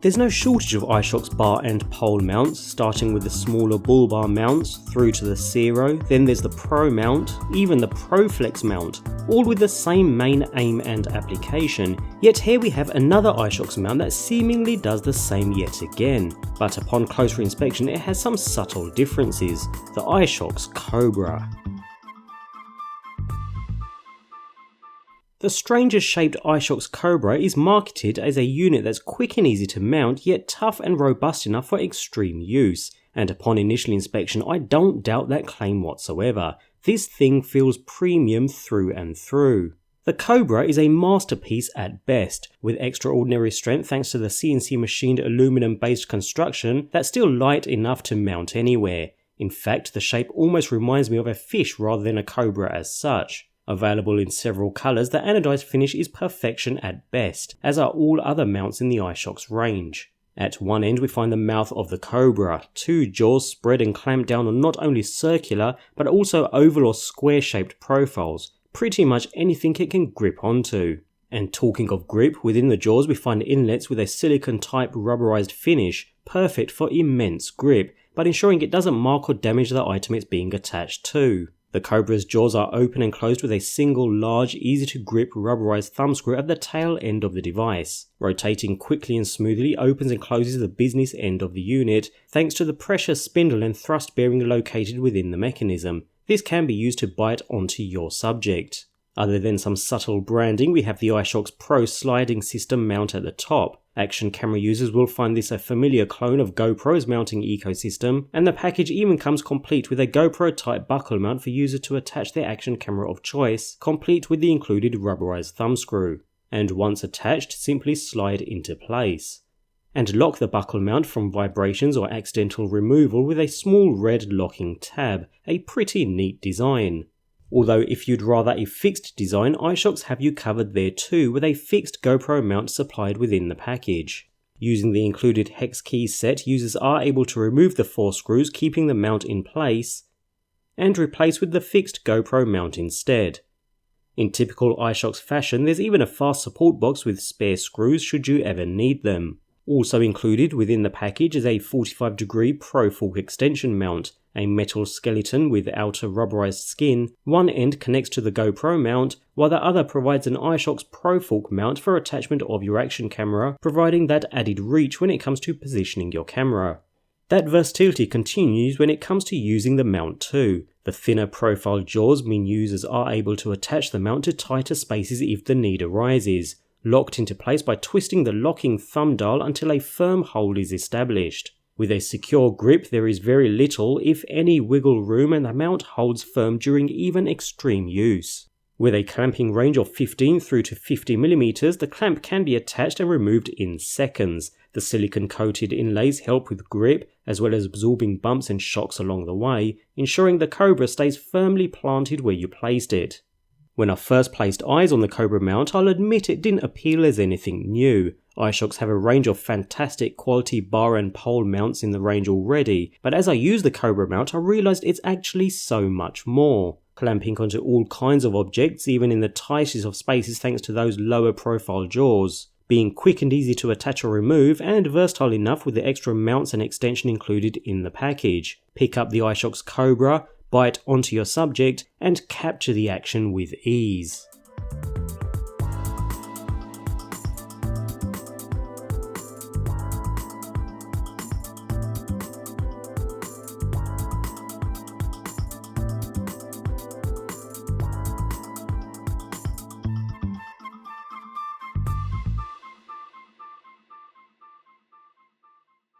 There's no shortage of iSHOXS bar and pole mounts, starting with the smaller bull bar mounts through to the Zero, then there's the Pro mount, even the Pro Flex mount, all with the same main aim and application. Yet here we have another iSHOXS mount that seemingly does the same yet again, but upon closer inspection it has some subtle differences. The iSHOXS Cobra. The stranger shaped iSHOXS Cobra is marketed as a unit that's quick and easy to mount, yet tough and robust enough for extreme use, and upon initial inspection I don't doubt that claim whatsoever. This thing feels premium through and through. The Cobra is a masterpiece at best, with extraordinary strength thanks to the CNC machined aluminum based construction that's still light enough to mount anywhere. In fact, the shape almost reminds me of a fish rather than a cobra as such. Available in several colours, the anodized finish is perfection at best, as are all other mounts in the iSHOXS range. At one end we find the mouth of the Cobra, two jaws spread and clamped down on not only circular but also oval or square shaped profiles, pretty much anything it can grip onto. And talking of grip, within the jaws we find inlets with a silicone type rubberized finish, perfect for immense grip, but ensuring it doesn't mark or damage the item it's being attached to. The Cobra's jaws are open and closed with a single large, easy to grip rubberized thumbscrew at the tail end of the device. Rotating quickly and smoothly opens and closes the business end of the unit, thanks to the pressure spindle and thrust bearing located within the mechanism. This can be used to bite onto your subject. Other than some subtle branding, we have the iSHOXS Pro sliding system mount at the top. Action camera users will find this a familiar clone of GoPro's mounting ecosystem, and the package even comes complete with a GoPro type buckle mount for users to attach their action camera of choice, complete with the included rubberized thumbscrew. And once attached, simply slide into place. And lock the buckle mount from vibrations or accidental removal with a small red locking tab, a pretty neat design. Although if you'd rather a fixed design, iSHOXS have you covered there too, with a fixed GoPro mount supplied within the package. Using the included hex key set, users are able to remove the 4 screws keeping the mount in place, and replace with the fixed GoPro mount instead. In typical iSHOXS fashion, there's even a fast support box with spare screws should you ever need them. Also included within the package is a 45-degree Pro Fork extension mount, a metal skeleton with outer rubberized skin. One end connects to the GoPro mount, while the other provides an iSHOXS Pro Fork mount for attachment of your action camera, providing that added reach when it comes to positioning your camera. That versatility continues when it comes to using the mount too. The thinner profile jaws mean users are able to attach the mount to tighter spaces if the need arises, locked into place by twisting the locking thumb dial until a firm hold is established. With a secure grip, there is very little, if any, wiggle room, and the mount holds firm during even extreme use. With a clamping range of 15 through to 50mm, the clamp can be attached and removed in seconds. The silicone-coated inlays help with grip, as well as absorbing bumps and shocks along the way, ensuring the Cobra stays firmly planted where you placed it. When I first placed eyes on the Cobra mount, I'll admit it didn't appeal as anything new. iSHOXS have a range of fantastic quality bar and pole mounts in the range already, but as I used the Cobra mount I realised it's actually so much more. Clamping onto all kinds of objects, even in the tightest of spaces thanks to those lower profile jaws. Being quick and easy to attach or remove, and versatile enough with the extra mounts and extension included in the package. Pick up the iSHOXS Cobra, bite onto your subject, and capture the action with ease.